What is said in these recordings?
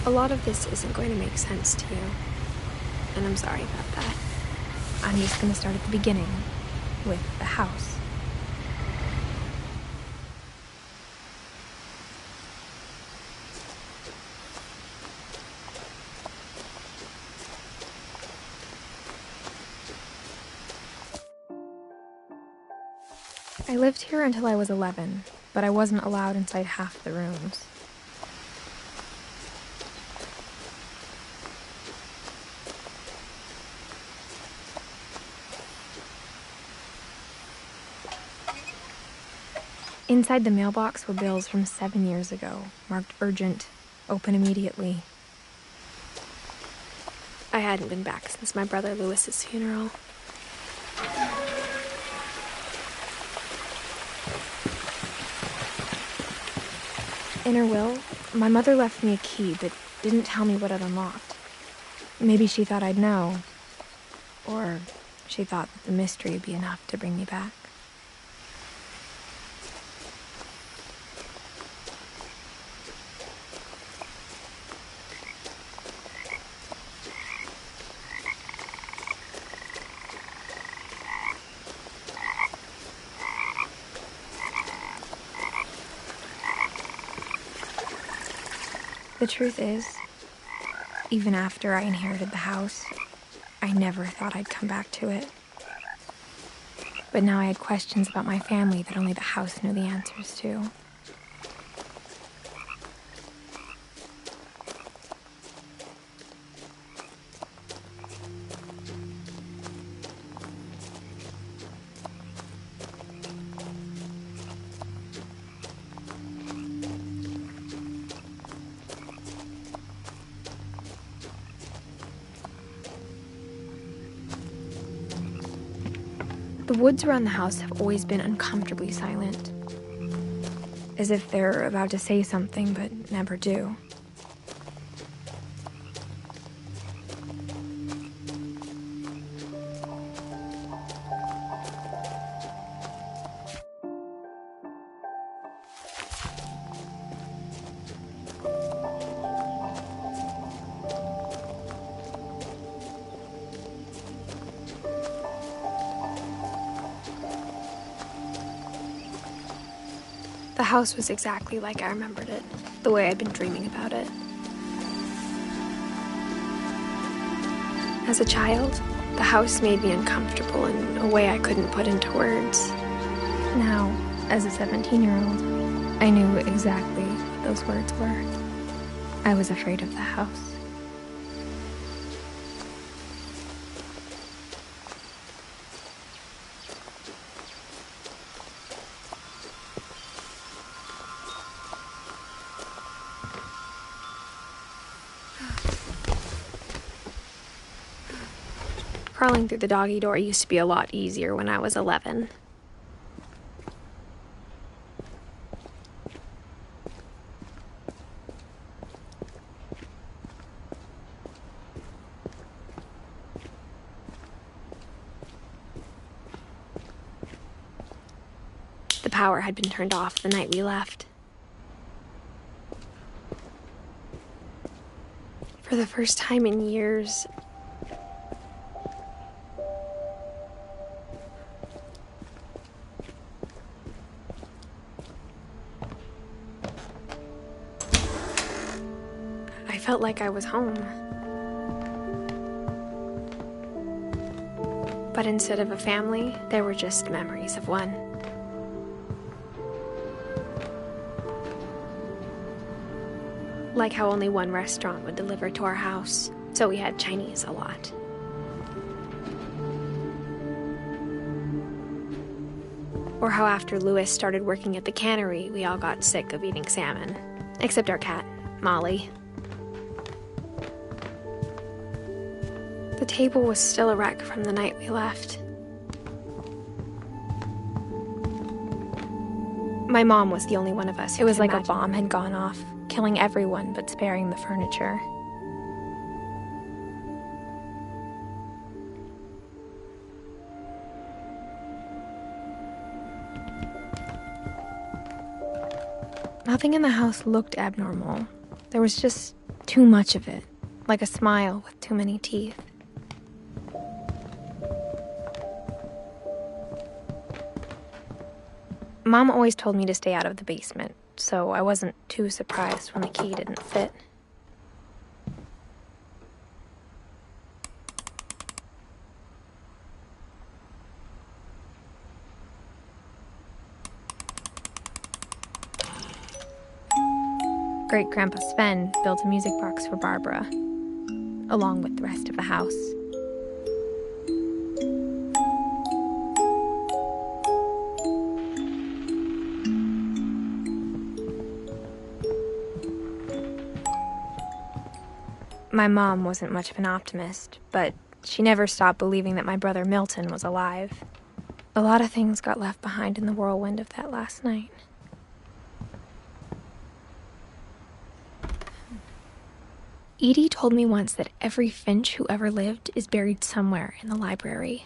A lot of this isn't going to make sense to you, and I'm sorry about that. I'm just going to start at the beginning, with the house. I lived here until I was 11, but I wasn't allowed inside half the rooms. Inside the mailbox were bills from 7 years ago, marked urgent, open immediately. I hadn't been back since my brother Lewis's funeral. In her will, my mother left me a key but didn't tell me what it unlocked. Maybe she thought I'd know, or she thought that the mystery would be enough to bring me back. The truth is, even after I inherited the house, I never thought I'd come back to it. But now I had questions about my family that only the house knew the answers to. The woods around the house have always been uncomfortably silent, as if they're about to say something but never do. The house was exactly like I remembered it, the way I'd been dreaming about it. As a child, the house made me uncomfortable in a way I couldn't put into words. Now, as a 17-year-old, I knew exactly what those words were. I was afraid of the house. Crawling through the doggy door used to be a lot easier when I was 11. The power had been turned off the night we left. For the first time in years, I felt like I was home. But instead of a family, there were just memories of one. Like how only one restaurant would deliver to our house, so we had Chinese a lot. Or how after Louis started working at the cannery, we all got sick of eating salmon. Except our cat, Molly. The table was still a wreck from the night we left. My mom was the only one of us. It was like a bomb had gone off, killing everyone but sparing the furniture. Nothing in the house looked abnormal. There was just too much of it, like a smile with too many teeth. Mom always told me to stay out of the basement, so I wasn't too surprised when the key didn't fit. Great-Grandpa Sven built a music box for Barbara, along with the rest of the house. My mom wasn't much of an optimist, but she never stopped believing that my brother Milton was alive. A lot of things got left behind in the whirlwind of that last night. Edie told me once that every Finch who ever lived is buried somewhere in the library.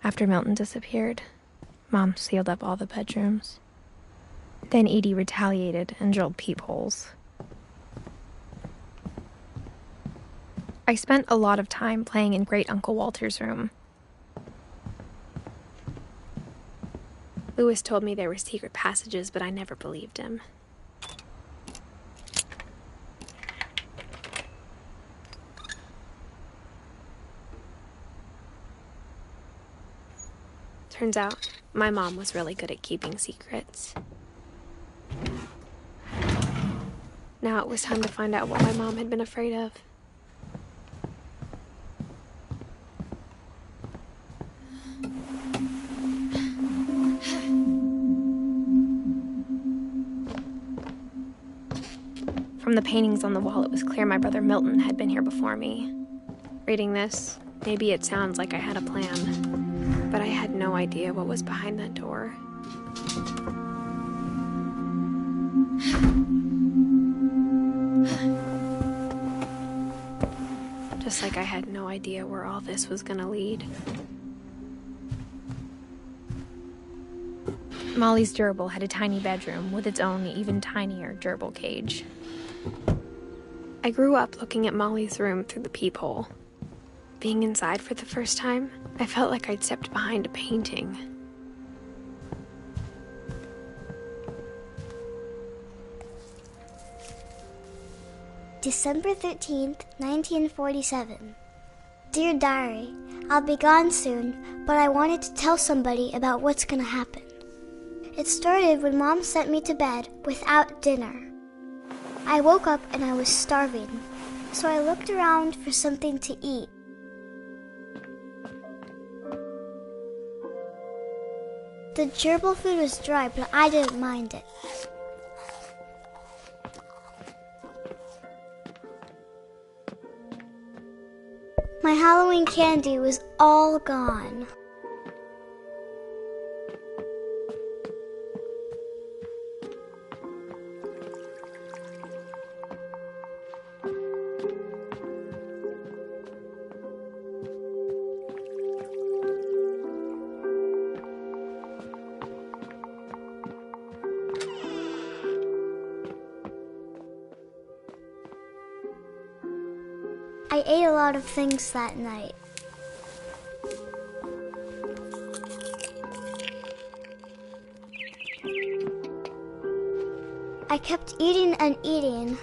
After Milton disappeared, Mom sealed up all the bedrooms. Then Edie retaliated and drilled peepholes. I spent a lot of time playing in Great Uncle Walter's room. Louis told me there were secret passages, but I never believed him. Turns out, my mom was really good at keeping secrets. Now it was time to find out what my mom had been afraid of. From the paintings on the wall, it was clear my brother Milton had been here before me. Reading this, maybe it sounds like I had a plan, but I had no idea what was behind that door. Just like I had no idea where all this was gonna lead. Molly's gerbil had a tiny bedroom with its own even tinier gerbil cage. I grew up looking at Molly's room through the peephole. Being inside for the first time, I felt like I'd stepped behind a painting. December 13th, 1947. Dear Diary, I'll be gone soon, but I wanted to tell somebody about what's gonna happen. It started when Mom sent me to bed without dinner. I woke up and I was starving, so I looked around for something to eat. The gerbil food was dry, but I didn't mind it. My Halloween candy was all gone. I ate a lot of things that night. I kept eating and eating.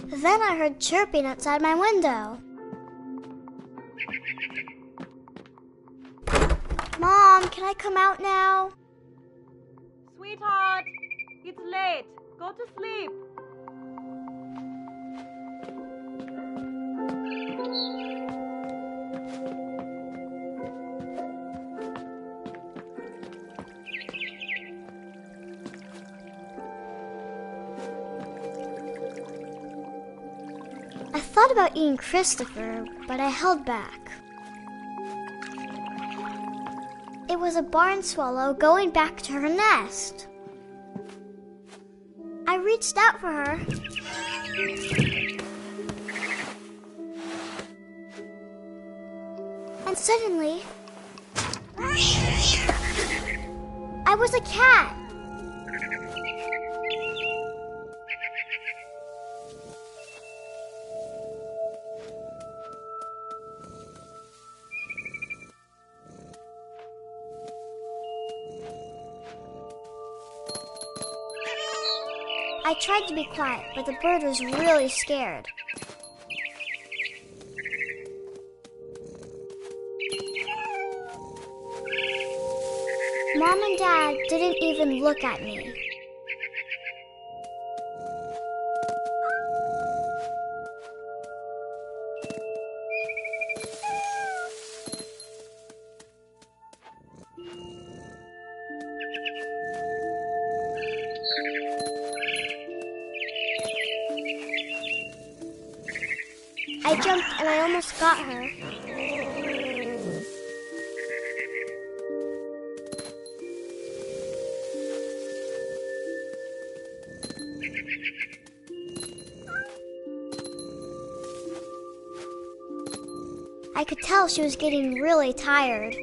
Then I heard chirping outside my window. Mom, can I come out now? Sweetheart, it's late. Go to sleep. I thought about eating Christopher, but I held back. It was a barn swallow going back to her nest. I reached out for her. And suddenly, I was a cat. I tried to be quiet, but the bird was really scared. Mom and Dad didn't even look at me. I jumped and I almost got her. I could tell she was getting really tired.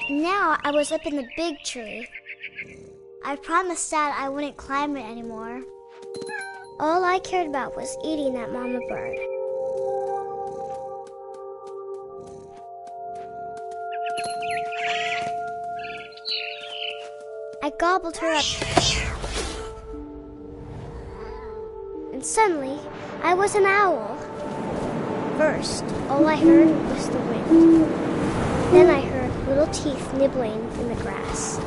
Now I was up in the big tree. I promised Dad I wouldn't climb it anymore. All I cared about was eating that mama bird. I gobbled her up. And suddenly, I was an owl. First, all I heard was the wind. Then I heard little teeth nibbling in the grass.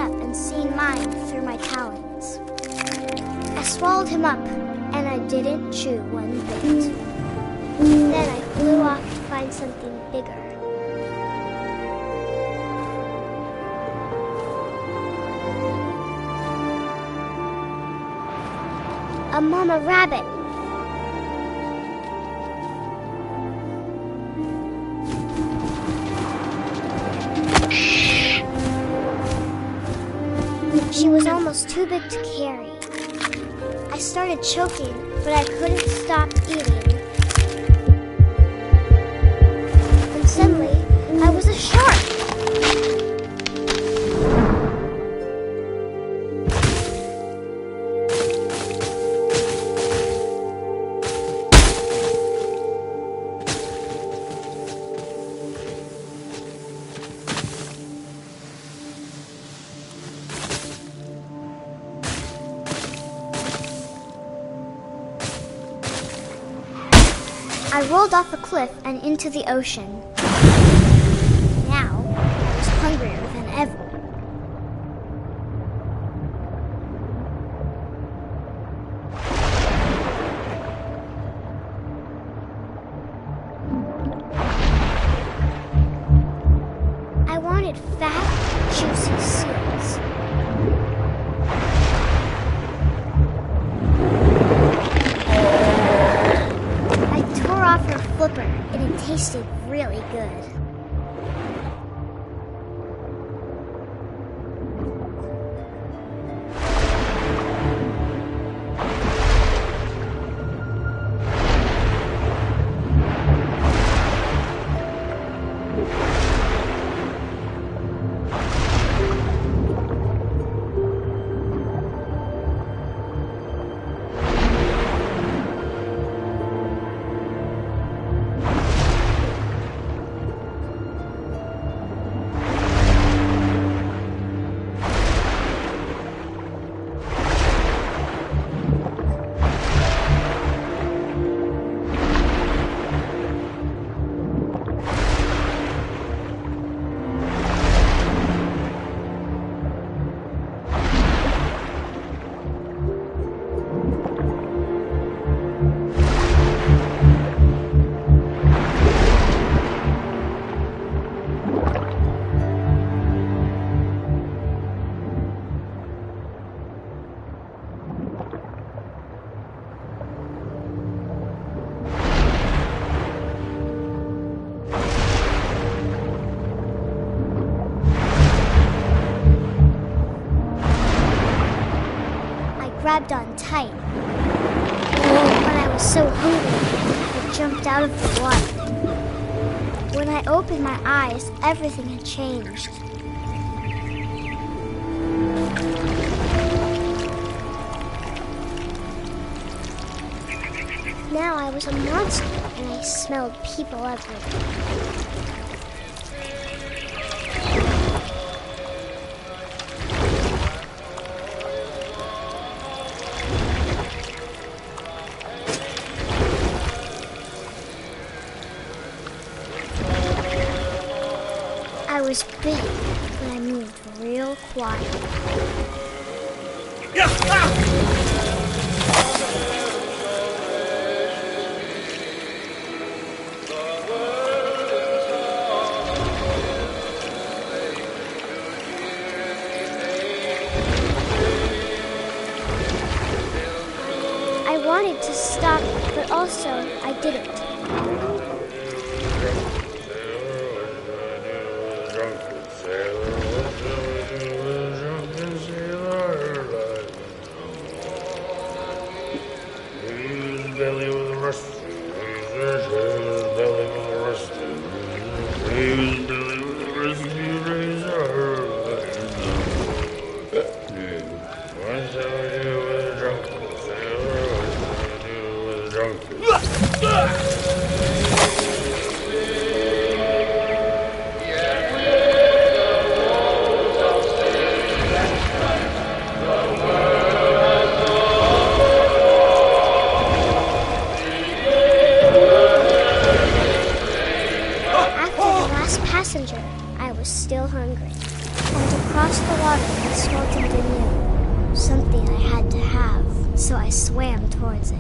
up and seen mine through my talons. I swallowed him up, and I didn't chew one bit. Then I flew off to find something bigger. A mama rabbit. She was almost too big to carry. I started choking, but I couldn't stop eating. And suddenly, I was a shark. I rolled off the cliff and into the ocean. Now, I was hungrier than ever. I wanted fat, juicy seals. Off her flipper, and it tasted really good. Grabbed on tight. But I was so hungry, I jumped out of the water. When I opened my eyes, everything had changed. Now I was a monster, and I smelled people everywhere. I was big, but I moved real quiet. I wanted to stop, but also I didn't. Passenger, I was still hungry, and to cross the water was so I swam towards it.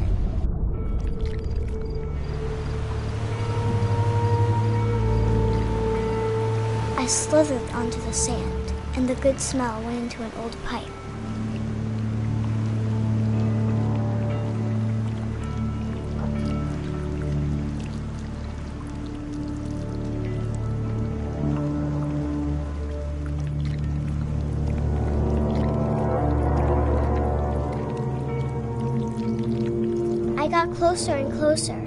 I slithered onto the sand, and the good smell went into an old pipe. I got closer and closer.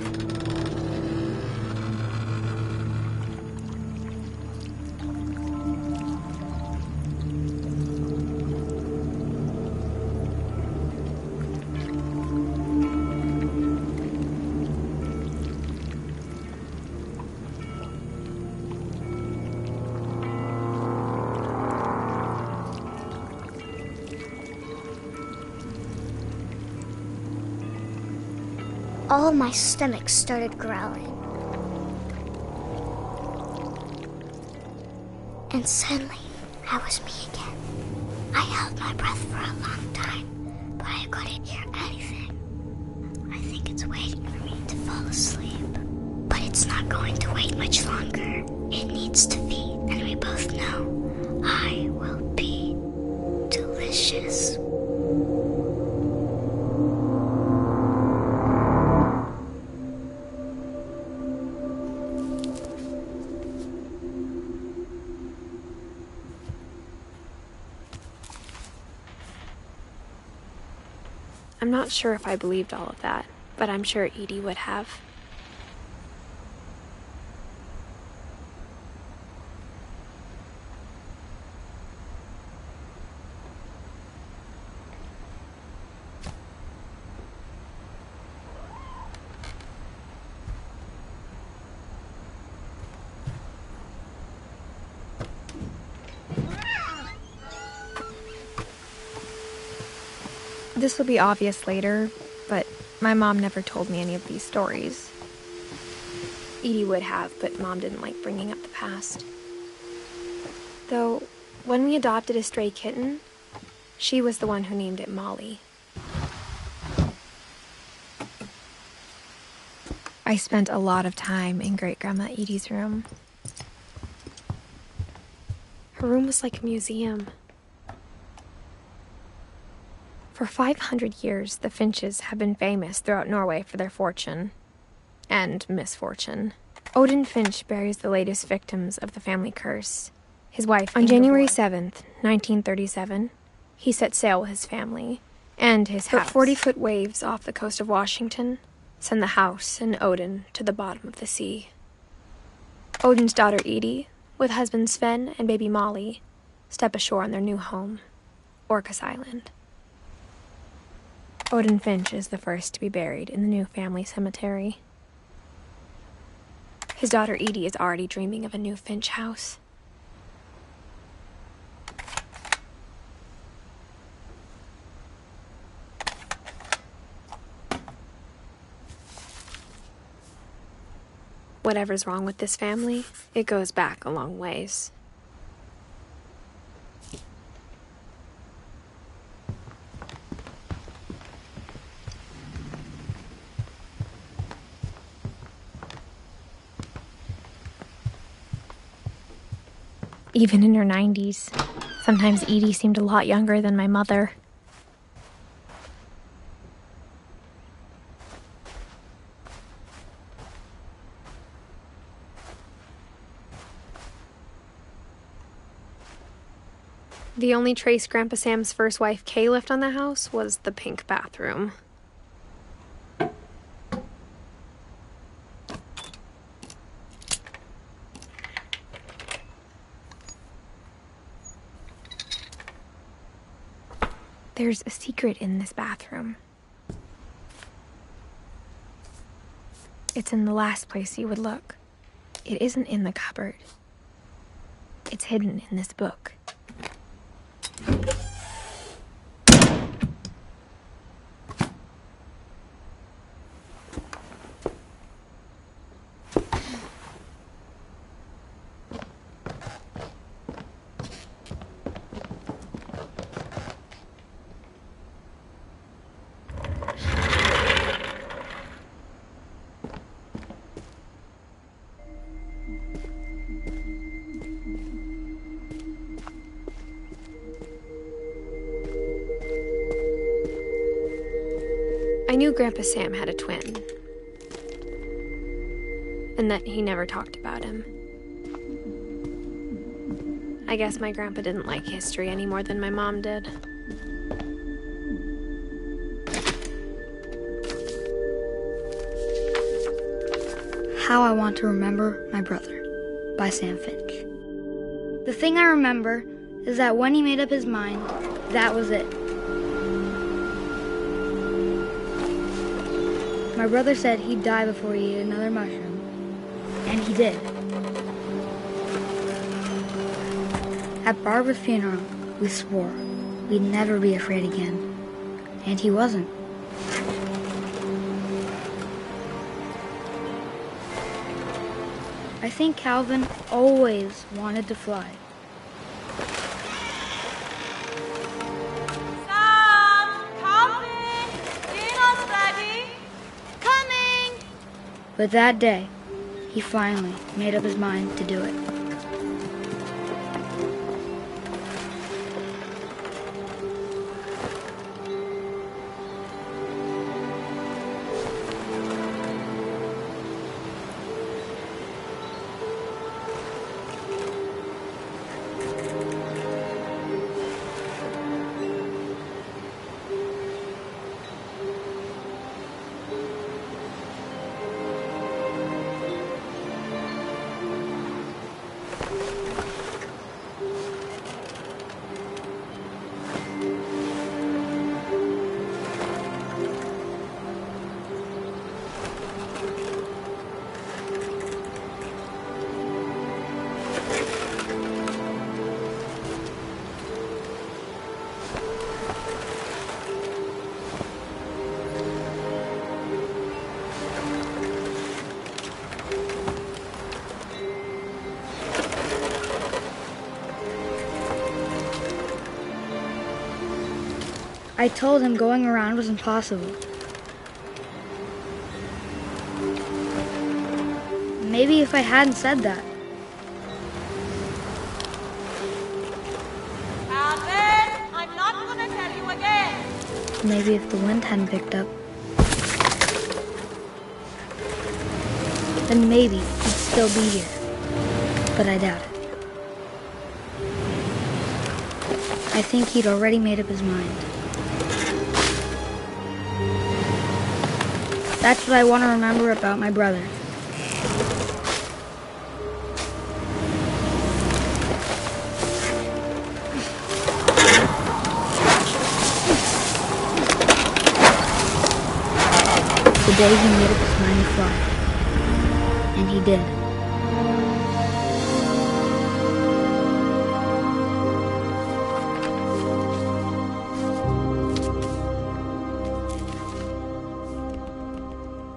All of my stomach started growling. And suddenly, I was me again. I held my breath for a long time, but I couldn't hear anything. I think it's waiting for me to fall asleep. But it's not going to wait much longer. It needs to feed, and we both know I will be delicious. I'm not sure if I believed all of that, but I'm sure Edie would have. This will be obvious later, but my mom never told me any of these stories. Edie would have, but Mom didn't like bringing up the past. Though, when we adopted a stray kitten, she was the one who named it Molly. I spent a lot of time in Great-Grandma Edie's room. Her room was like a museum. For 500 years, the Finches have been famous throughout Norway for their fortune and misfortune. Odin Finch buries the latest victims of the family curse. His wife, on January 7th, 1937, he set sail with his family and his house. But 40-foot waves off the coast of Washington send the house and Odin to the bottom of the sea. Odin's daughter Edie, with husband Sven and baby Molly, step ashore on their new home, Orcas Island. Odin Finch is the first to be buried in the new family cemetery. His daughter Edie is already dreaming of a new Finch house. Whatever's wrong with this family, it goes back a long ways. Even in her 90s, sometimes Edie seemed a lot younger than my mother. The only trace Grandpa Sam's first wife, Kay, left on the house was the pink bathroom. There's a secret in this bathroom. It's in the last place you would look. It isn't in the cupboard. It's hidden in this book. I knew Grandpa Sam had a twin, and that he never talked about him. I guess my grandpa didn't like history any more than my mom did. How I Want to Remember My Brother by Sam Finch. The thing I remember is that when he made up his mind, that was it. My brother said he'd die before he ate another mushroom, and he did. At Barbara's funeral, we swore we'd never be afraid again, and he wasn't. I think Calvin always wanted to fly. Sam! Calvin! Dinner's ready! Coming! But that day, he finally made up his mind to do it. I told him going around was impossible. Maybe if I hadn't said that. Calvin! I'm not gonna tell you again! Maybe if the wind hadn't picked up. Then maybe he'd still be here. But I doubt it. I think he'd already made up his mind. That's what I want to remember about my brother. The day he made up his mind to fly. And he did.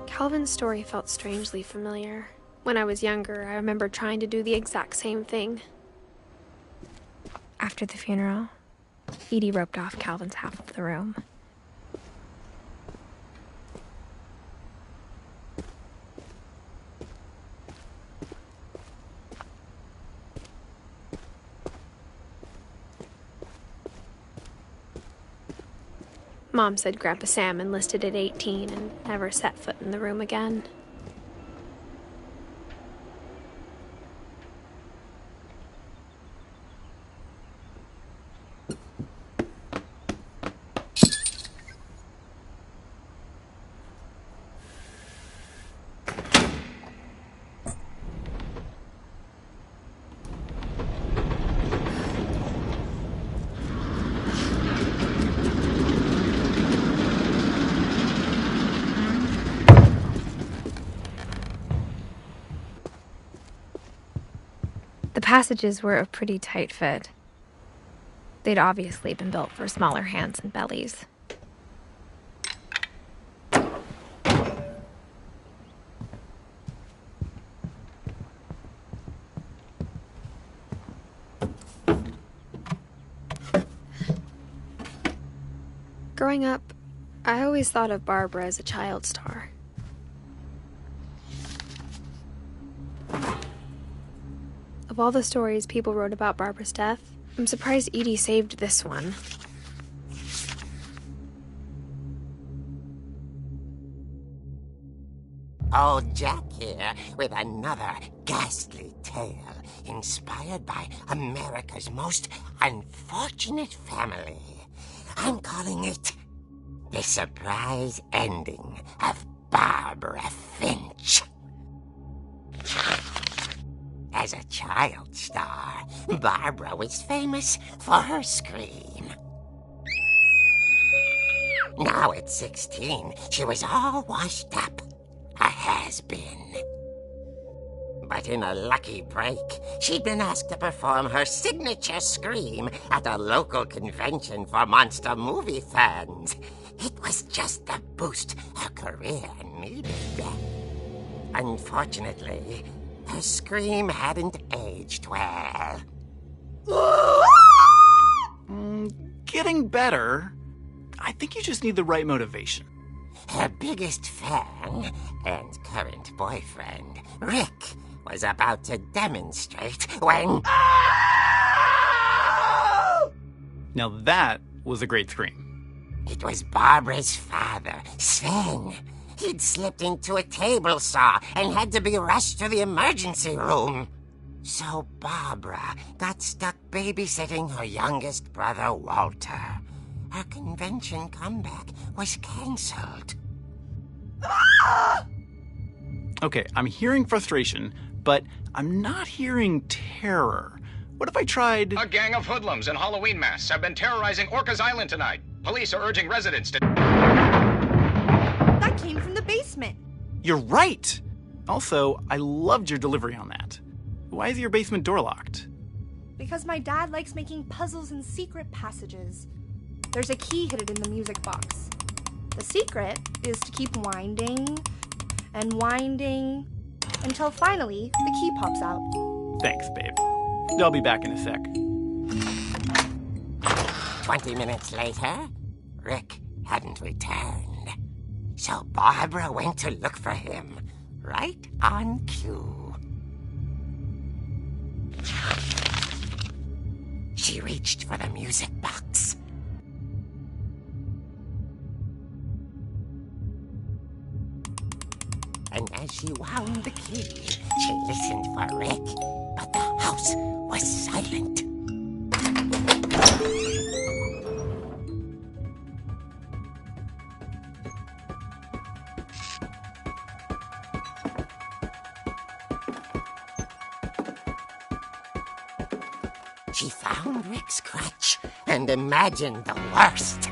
Calvin's story felt strangely familiar. When I was younger, I remember trying to do the exact same thing. After the funeral, Edie roped off Calvin's half of the room. Mom said Grandpa Sam enlisted at 18 and never set foot in the room again. The passages were a pretty tight fit. They'd obviously been built for smaller hands and bellies. Growing up, I always thought of Barbara as a child star. Of all the stories people wrote about Barbara's death, I'm surprised Edie saved this one. Old Jack here with another ghastly tale inspired by America's most unfortunate family. I'm calling it The Surprise Ending of Barbara Finch. As a child star, Barbara was famous for her scream. Now at 16, she was all washed up. A has-been. But in a lucky break, she'd been asked to perform her signature scream at a local convention for monster movie fans. It was just the boost her career needed. Unfortunately, her scream hadn't aged well. Getting better. I think you just need the right motivation. Her biggest fan and current boyfriend, Rick, was about to demonstrate when... Now that was a great scream. It was Barbara's father, Sven. He'd slipped into a table saw and had to be rushed to the emergency room. So Barbara got stuck babysitting her youngest brother, Walter. Her convention comeback was cancelled. Okay, I'm hearing frustration, but I'm not hearing terror. What if I tried... A gang of hoodlums in Halloween masks have been terrorizing Orcas Island tonight. Police are urging residents to... That came from the basement. You're right! Also, I loved your delivery on that. Why is your basement door locked? Because my dad likes making puzzles and secret passages. There's a key hidden in the music box. The secret is to keep winding and winding until finally the key pops out. Thanks, babe. I'll be back in a sec. 20 minutes later, Rick hadn't returned. So Barbara went to look for him, right on cue. She reached for the music box. And as she wound the key, she listened for Rick, but the house was silent. She found Rick's crutch and imagined the worst.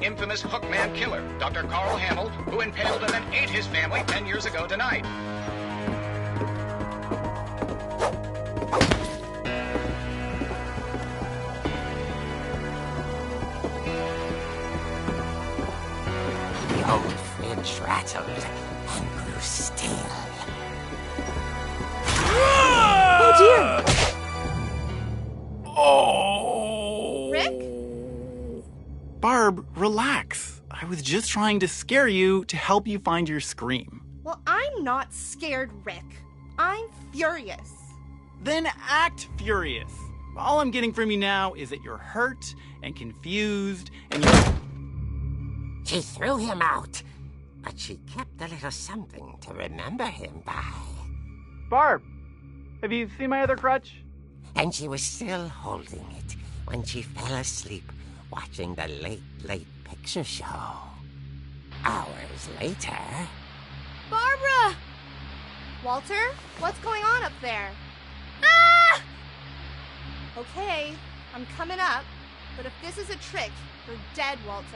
Infamous Hookman killer, Dr. Carl Hamill, who impaled and then ate his family 10 years ago tonight. The old fridge rattled and grew still. Oh dear! Oh! Rick? Barb, relax. I was just trying to scare you to help you find your scream. Well, I'm not scared, Rick. I'm furious. Then act furious. All I'm getting from you now is that you're hurt and confused and you're... She threw him out, but she kept a little something to remember him by. Barb, have you seen my other crutch? And she was still holding it when she fell asleep watching the late picture show. Hours later... Barbara! Walter, what's going on up there? Ah! Okay, I'm coming up, but if this is a trick, you're dead, Walter.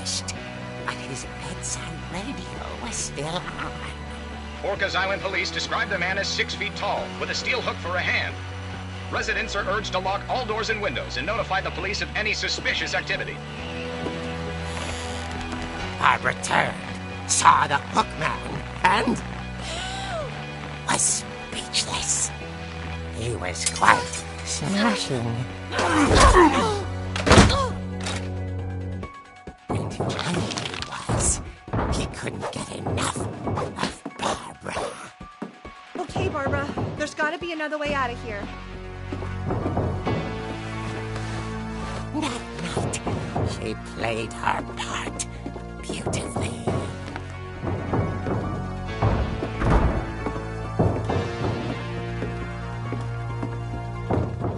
vanished, but his bedside radio was still on. Orcas Island police describe the man as 6 feet tall, with a steel hook for a hand. Residents are urged to lock all doors and windows and notify the police of any suspicious activity. Barbara turned, saw the hook man, and was speechless. He was quite smashing. And who he was, he couldn't get enough of Barbara. Okay, Barbara, there's gotta be another way out of here. That night, she played her part beautifully.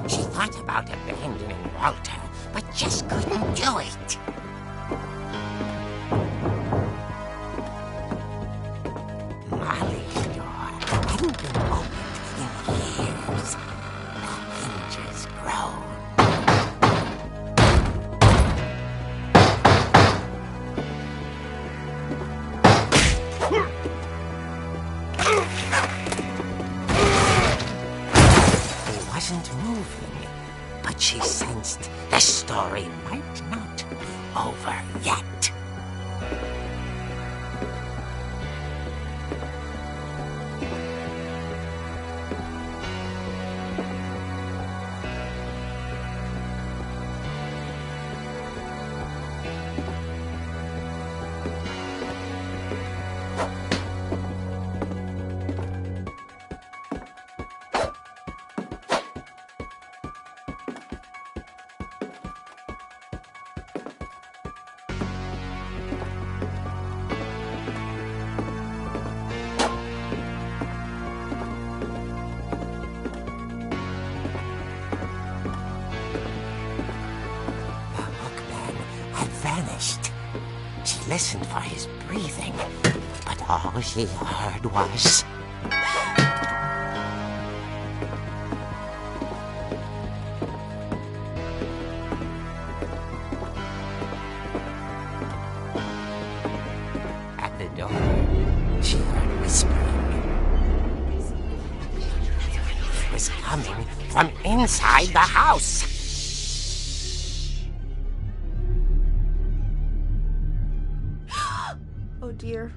She thought about abandoning Walter, but just couldn't do it. Molly's door hadn't been opened in years. The hinges groaned. He wasn't moving, but she sensed the story might not be over yet. Vanished. She listened for his breathing, but all she heard was... At the door, she heard whispering. It was coming from inside the house. Oh dear.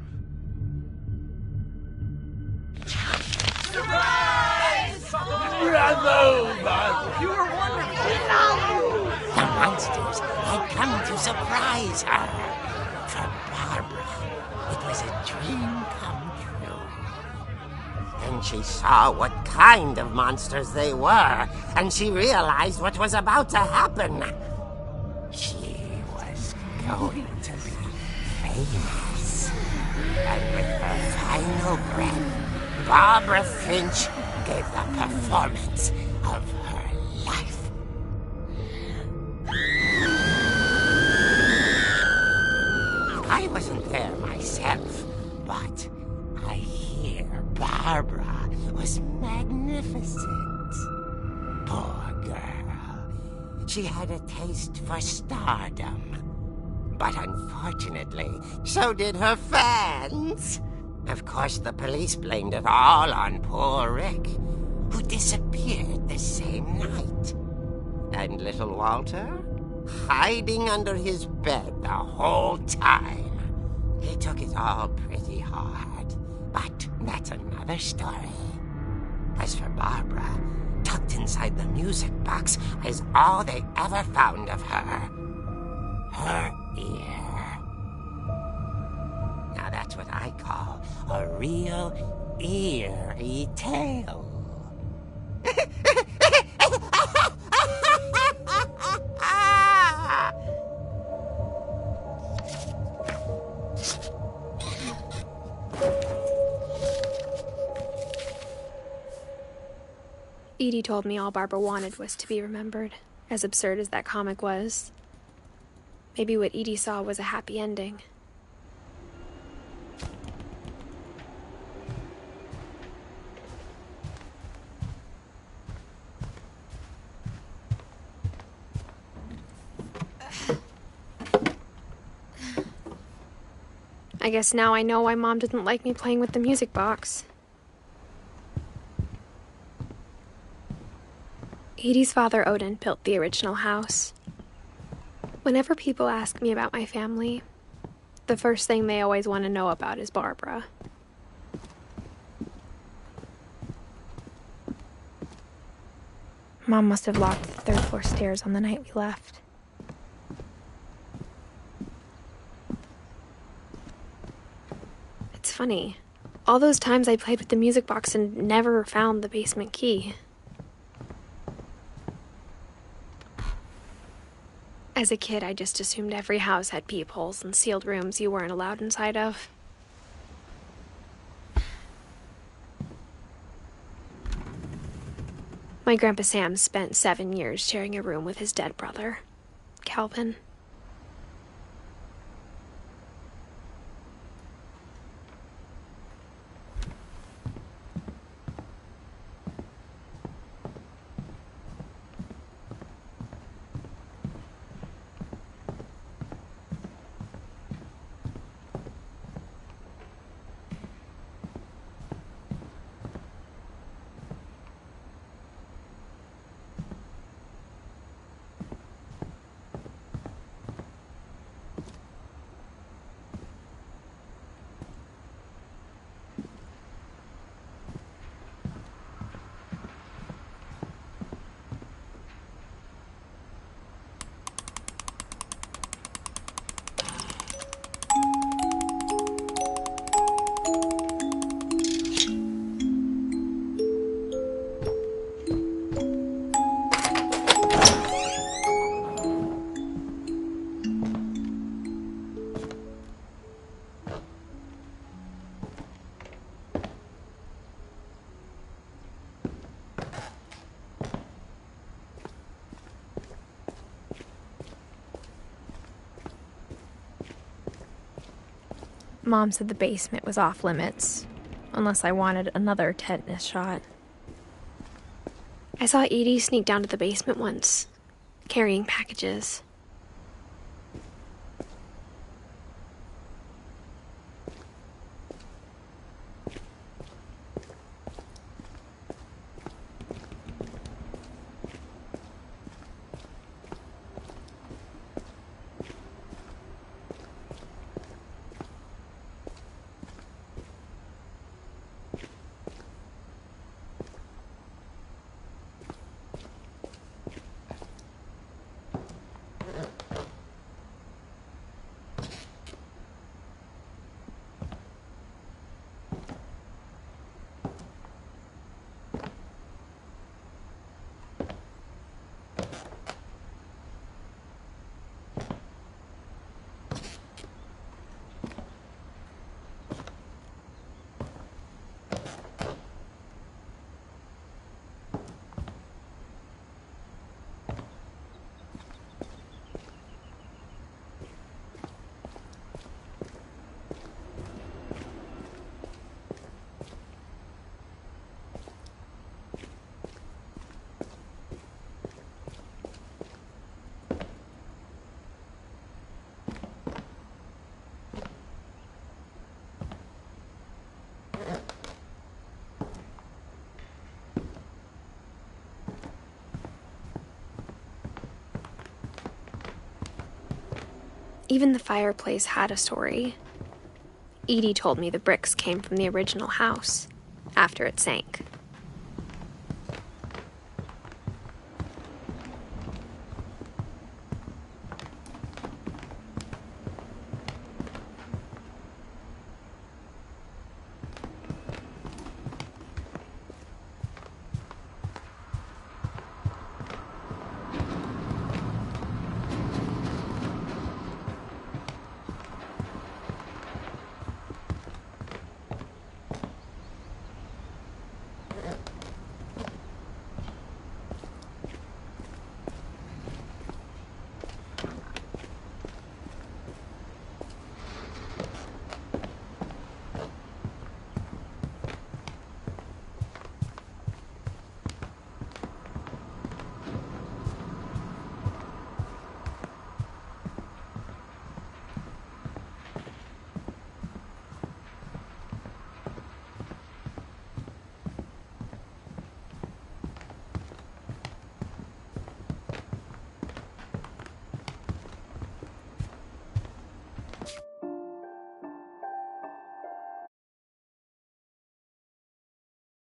Bravo, Barbara! You were wonderful! The monsters had come to surprise her. For Barbara, it was a dream come true. Then she saw what kind of monsters they were, and she realized what was about to happen. She was going to be famous. And with her final breath, Barbara Finch gave the performance of her life. I wasn't there myself, but I hear Barbara was magnificent. Poor girl. She had a taste for stardom. But unfortunately, so did her fans. Of course, the police blamed it all on poor Rick, who disappeared the same night. And little Walter, hiding under his bed the whole time. He took it all pretty hard, but that's another story. As for Barbara, tucked inside the music box is all they ever found of her. Her ear. Now that's what I call a real eerie tale. Edie told me all Barbara wanted was to be remembered, as absurd as that comic was. Maybe what Edie saw was a happy ending. I guess now I know why Mom didn't like me playing with the music box. Edie's father, Odin, built the original house. Whenever people ask me about my family, the first thing they always want to know about is Barbara. Mom must have locked the third floor stairs on the night we left. It's funny. All those times I played with the music box and never found the basement key. As a kid, I just assumed every house had peepholes and sealed rooms you weren't allowed inside of. My Grandpa Sam spent 7 years sharing a room with his dead brother, Calvin. Mom said the basement was off limits, unless I wanted another tetanus shot. I saw Edie sneak down to the basement once, carrying packages. Even the fireplace had a story. Edie told me the bricks came from the original house, after it sank.